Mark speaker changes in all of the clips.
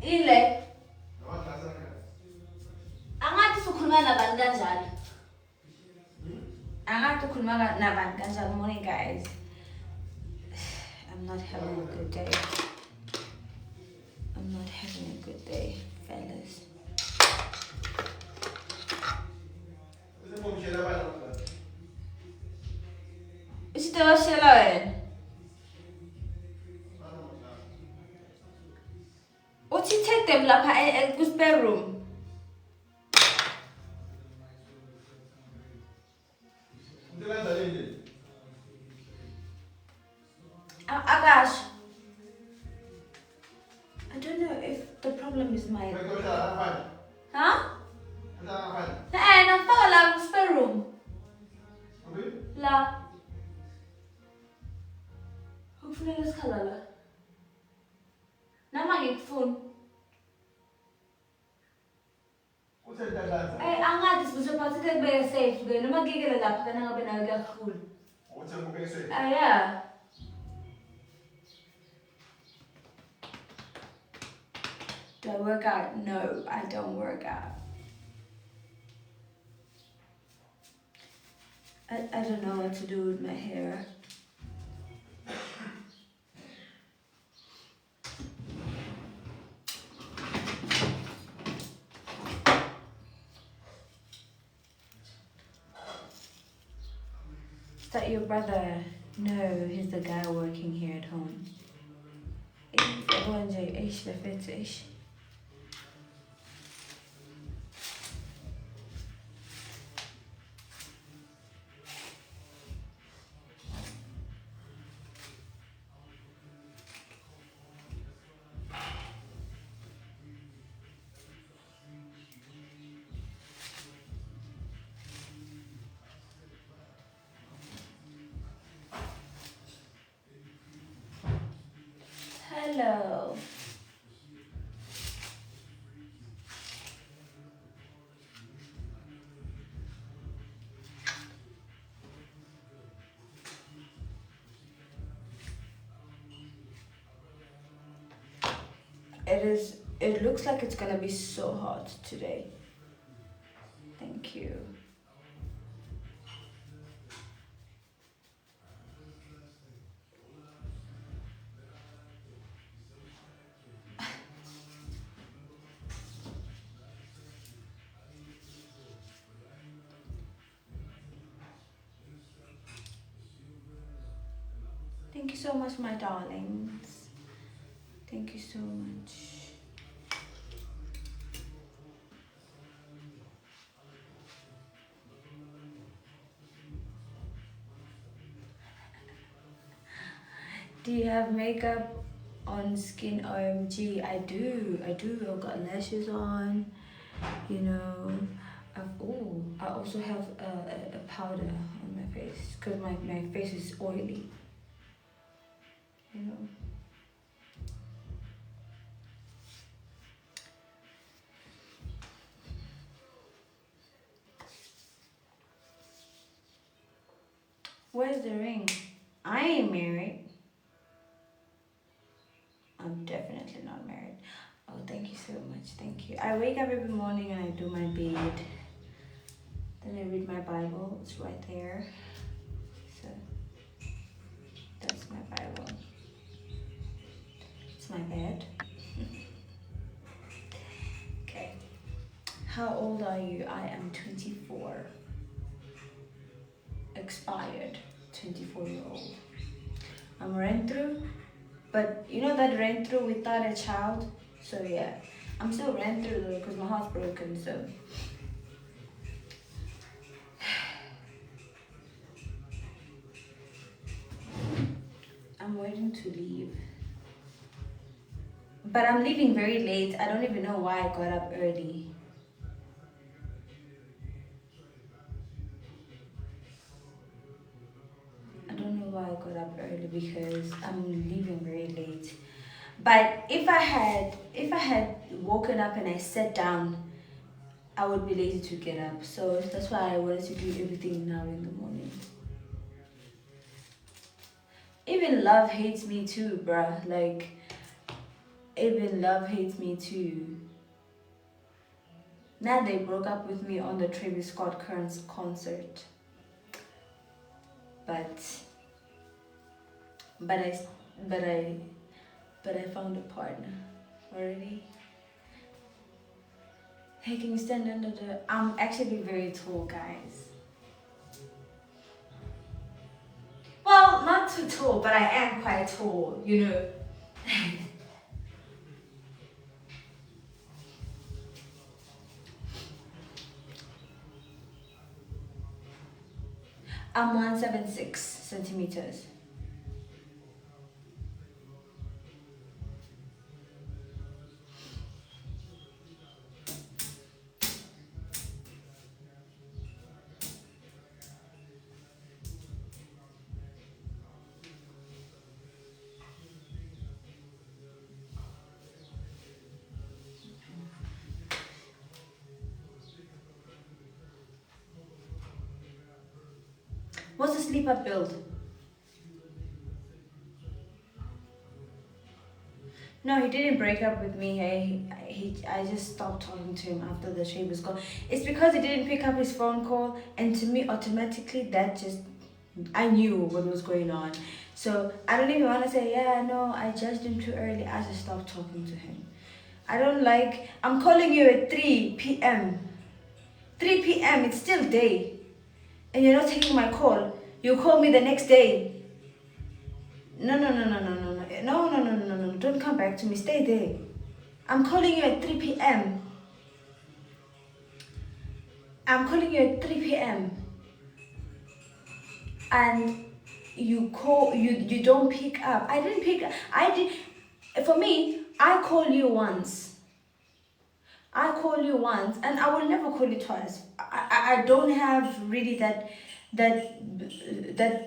Speaker 1: Ile. Angathi sukhuluma nabantu kanjalo. Angathi ukhuluma nabantu kanjalo. Morning guys. I'm not having a good day. I'm not having a good day, fellas. Usitawashela wena. Uthi take them lapha ku spare room. Akash. I don't know if the problem is my. Huh? Nafaka la spare room. La. Kufuneka sikhala la. Nama ngikufuna. Angathi sibuzophatha kubeka safe ke noma ngikele lapha kana ngabe nayo kakhulu. Uthi ngibeke safe? Yeah. Do I work out? No, I don't work out. I don't know what to do with my hair. Is that your brother? No, he's the guy working here at home. Hello. It looks like it's gonna be so hot today. Thank you. Thank you so much, my darlings. Thank you so much. Do you have makeup on skin? OMG, I do. I've got lashes on, you know. I also have a powder on my face because my face is oily, you know. Where's the ring? I ain't married. I'm definitely not married. Oh, thank you so much. Thank you. I wake up every morning and I do my bed. Then I read my Bible. It's right there. So that's my Bible. It's my bed. Okay. How old are you? I am 24. Expired. 24-year-old. I'm rent through. But you know that rent through without a child? So yeah, I'm still rent through though because my heart's broken, so. I'm waiting to leave. But I'm leaving very late. I don't even know why I got up early. I don't know why I got up early because I'm leaving very late. But if I had woken up and I sat down, I would be lazy to get up. So that's why I wanted to do everything now in the morning. Even love hates me too, bruh. Like, Even Love hates me too. Now they broke up with me on the Travis Scott Kearns concert. But but I but I but I found a partner already. Hey, can you stand under the? I'm actually very tall, guys. Well, not too tall, but I am quite tall, you know. I'm 176 centimeters. What's the sleeper build? No, he didn't break up with me. I just stopped talking to him after the shape was gone. It's because he didn't pick up his phone call, and to me, automatically, that just I knew what was going on. So I don't even want to say, yeah, no, I judged him too early. I just stopped talking to him. I don't like. I'm calling you at 3 p.m. 3 p.m. It's still day, and you're not taking my call. You call me the next day. No, no, no, no, no, no, no, no, no, no, no, no. Don't come back to me. Stay there. I'm calling you at 3 p.m. I'm calling you at 3 p.m. and you don't pick up. I didn't pick up. I did. For me, I call you once. I call you once, and I will never call you twice. I don't have really that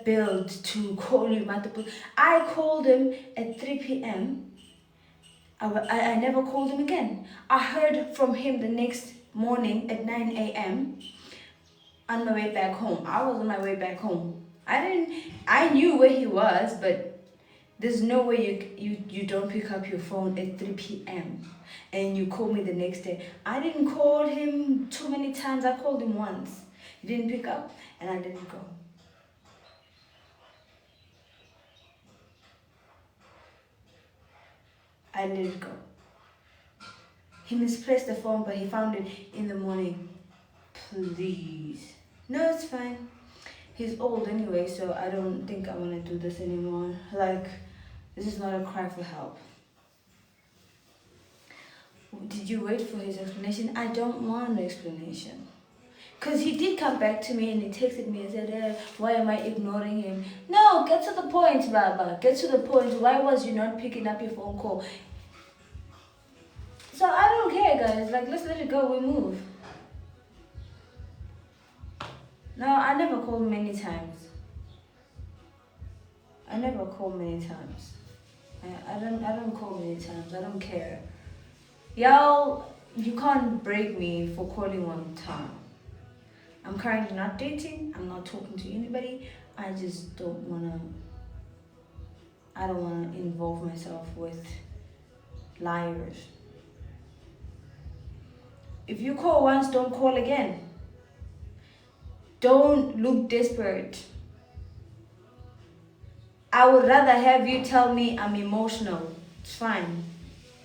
Speaker 1: build to call you multiple. I called him at 3 p.m. I never called him again. I heard from him the next morning at 9 a.m. on my way back home. I was on my way back home. I knew where he was, but there's no way you don't pick up your phone at 3 p.m. and you call me the next day. I didn't call him too many times. I called him once. He didn't pick up and I didn't go. I didn't go. He misplaced the phone, but he found it in the morning. Please. No, it's fine. He's old anyway, so I don't think I want to do this anymore. Like, this is not a cry for help. Did you wait for his explanation? I don't want an explanation. Because he did come back to me and he texted me and said, why am I ignoring him? No, get to the point, Baba. Get to the point. Why was you not picking up your phone call? So I don't care, guys. Like, let's let it go. We move. No, I never called many times. I never call many times. I don't call many times. I don't care. Y'all, you can't break me for calling one time. I'm currently not dating. I'm not talking to anybody. I just don't wanna. I don't wanna involve myself with liars. If you call once, don't call again. Don't look desperate. I would rather have you tell me I'm emotional. It's fine.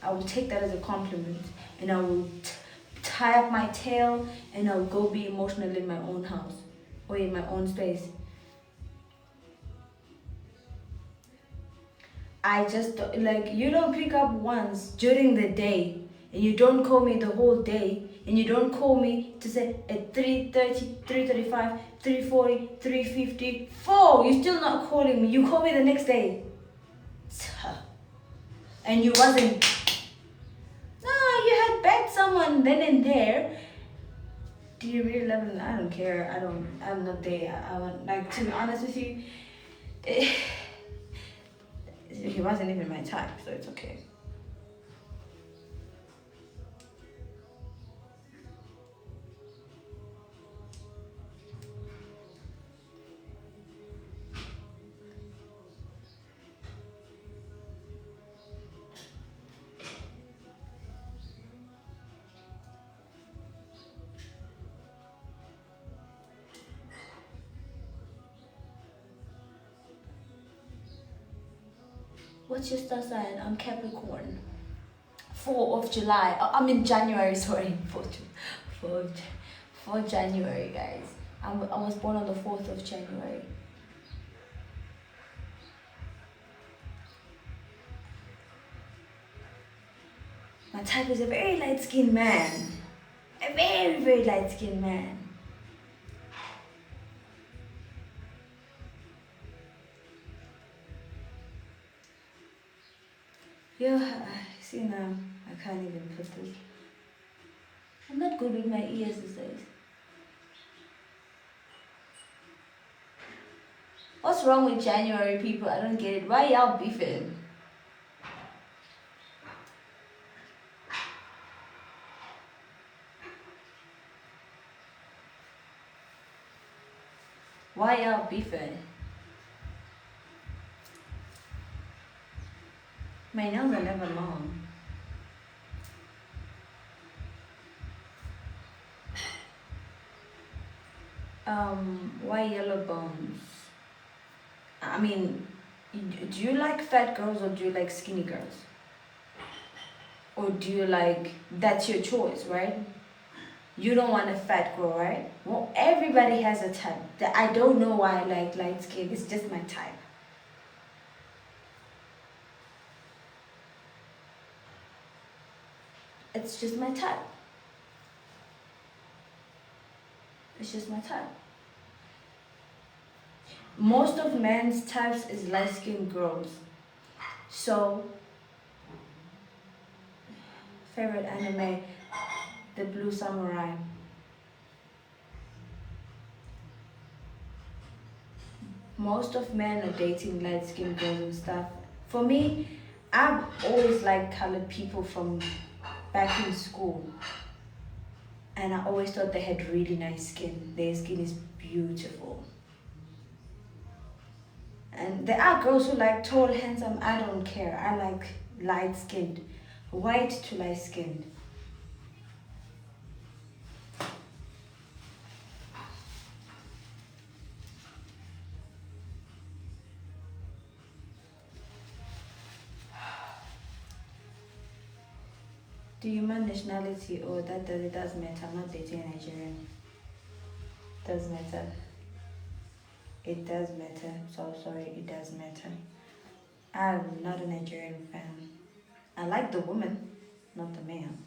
Speaker 1: I will take that as a compliment and I will tie up my tail and I'll go be emotional in my own house or in my own space. I just like you don't pick up once during the day and you don't call me the whole day and you don't call me to say at 3:30, 3:35, 3:40, 3:50, 4. You're still not calling me. You call me the next day. And you wasn't. No, you had begged someone then and there. Do you really love him? I don't care. I'm not there. I want, like, to be honest with you, he wasn't even my type, so it's okay. What's your star sign? I'm Capricorn. 4th of July. I mean January. Sorry, 4th January, guys. I was born on the 4th of January. My type is a very light-skinned man. A very, very light-skinned man. See now, I can't even put this. I'm not good with my ears these days. What's wrong with January people? I don't get it. Why y'all beefing? Why y'all beefing? My nails are never long. Why yellow bones? I mean, do you like fat girls or do you like skinny girls? Or do you like, that's your choice, right? You don't want a fat girl, right? Well, everybody has a type. I don't know why I like light skin. It's just my type. It's just my type. It's just my type. Most of men's types is light-skinned girls. So, favorite anime, The Blue Samurai. Most of men are dating light-skinned girls and stuff. For me, I've always liked colored people from back in school. And I always thought they had really nice skin. Their skin is beautiful. And there are girls who like tall, handsome. I don't care. I like light-skinned. White to light-skinned. Do you mind nationality? Oh, it does matter. I'm not dating a Nigerian. Does matter. It does matter. So sorry, it does matter. I'm not a Nigerian fan. I like the woman, not the man.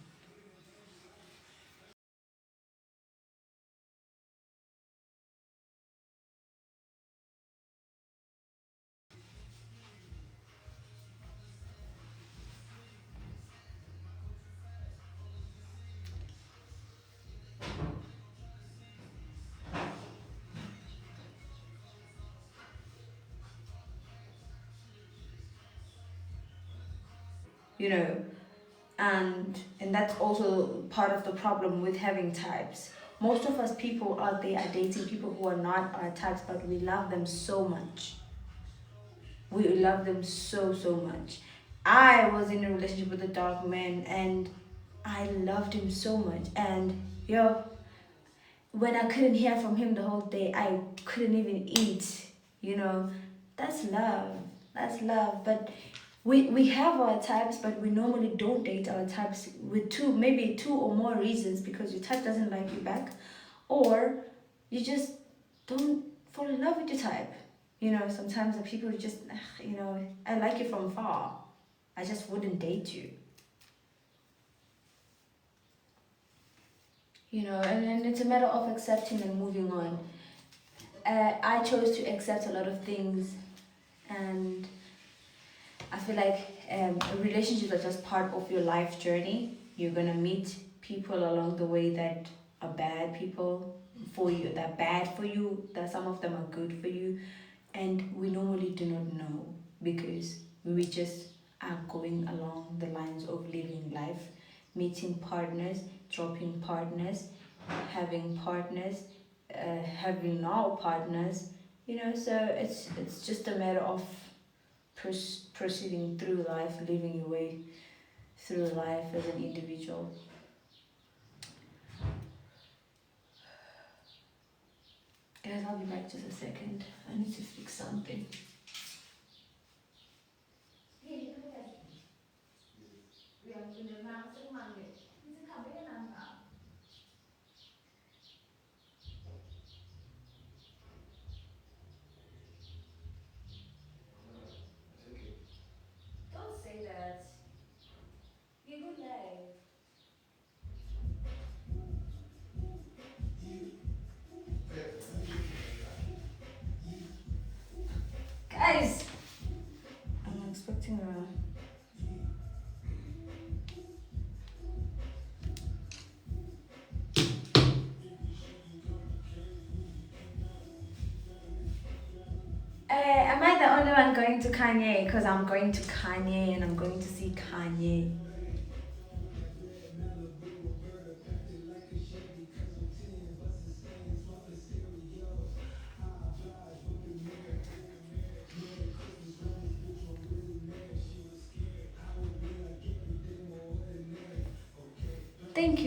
Speaker 1: You know, and that's also part of the problem with having types. Most of us people out there are dating people who are not our types, but we love them so much. We love them so much. I was in a relationship with a dark man and I loved him so much. And when I couldn't hear from him the whole day, I couldn't even eat. You know, that's love. That's love. But we have our types, but we normally don't date our types with maybe two or more reasons, because your type doesn't like you back, or you just don't fall in love with your type. You know, sometimes the people just, I like you from far. I just wouldn't date you. You know, and then it's a matter of accepting and moving on. I chose to accept a lot of things, and I feel like relationships are just part of your life journey. You're gonna meet people along the way that are bad people for you, that are bad for you, that some of them are good for you, and we normally do not know, because we just are going along the lines of living life, meeting partners, dropping partners, having partners, having now partners. You know, so it's just a matter of proceeding through life, living your way through life as an individual. Guys, I'll be back just a second. I need to fix something. everyone going to Kanye because I'm going to Kanye and I'm going to see Kanye.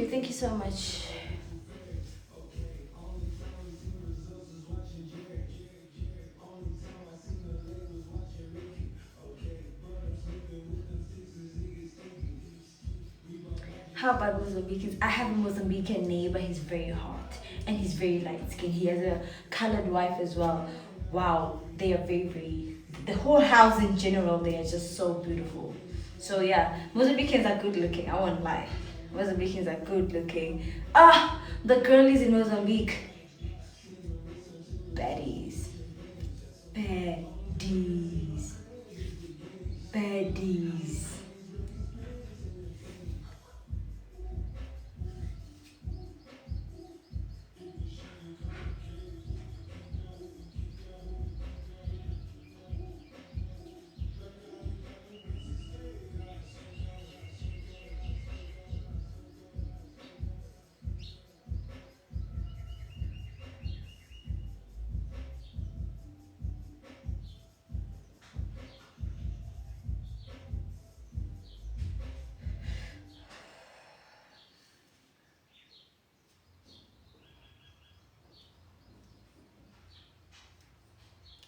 Speaker 1: Thank you so much. How about Mozambicans? I have a Mozambican neighbor. He's very hot and he's very light skinned. He has a colored wife as well. Wow, they are very. The whole house in general, they are just so beautiful. So yeah, Mozambicans are good looking. I won't lie. Mozambicans are good looking. Ah, the girlies in Mozambique, baddies, baddies, baddies.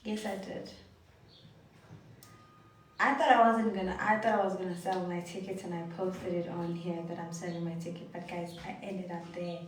Speaker 1: Yes, I did. I thought I was gonna sell my tickets and I posted it on here that I'm selling my ticket, but guys, I ended up there.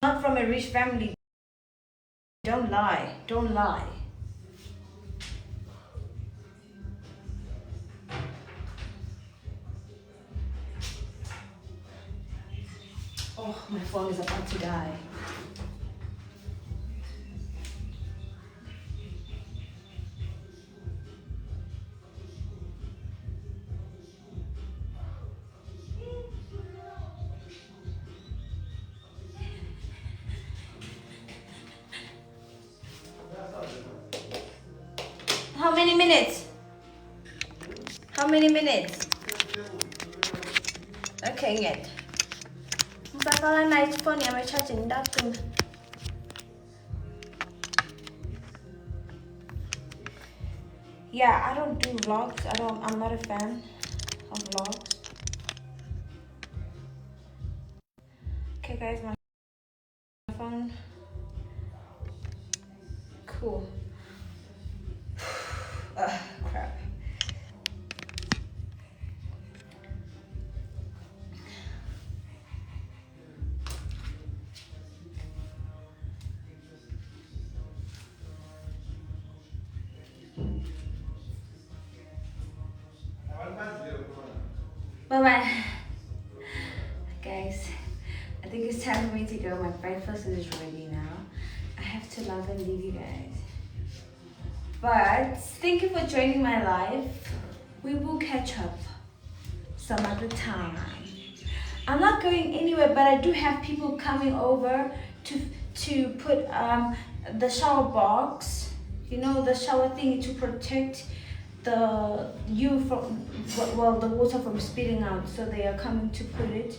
Speaker 1: Not from a rich family. Don't lie. Don't lie. Oh, my phone is about to die. How many minutes? How many minutes? Okay, yet. Msakala night phone am I charging that thing? Yeah, I don't do vlogs. I'm not a fan of vlogs. Okay guys, my phone. Cool. Ugh, crap. Bye bye. Guys, I think it's time for me to go. My breakfast is ready now. I have to love and leave you guys. But thank you for joining my life. We will catch up some other time. I'm not going anywhere, but I do have people coming over to put the shower box, you know, the shower thing to protect the you from the water from spilling out. So they are coming to put it.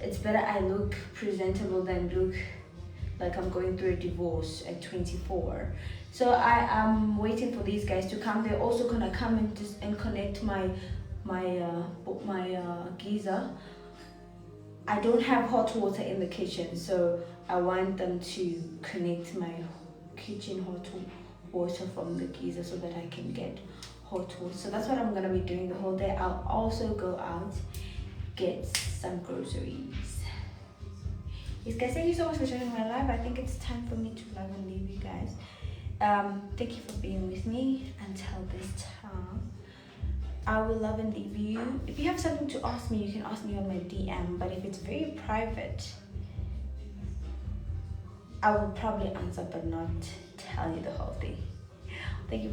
Speaker 1: It's better I look presentable than look like I'm going through a divorce at 24. So I am waiting for these guys to come. They're also gonna come and connect my geyser. I don't have hot water in the kitchen, so I want them to connect my kitchen hot water from the geyser so that I can get hot water. So that's what I'm gonna be doing the whole day. I'll also go out, get some groceries. Yes guys, thank you so much for joining my live. I think it's time for me to love and leave you guys. Thank you for being with me until this time. I will love and leave you. If you have something to ask me, you can ask me on my DM. But if it's very private, I will probably answer but not tell you the whole thing.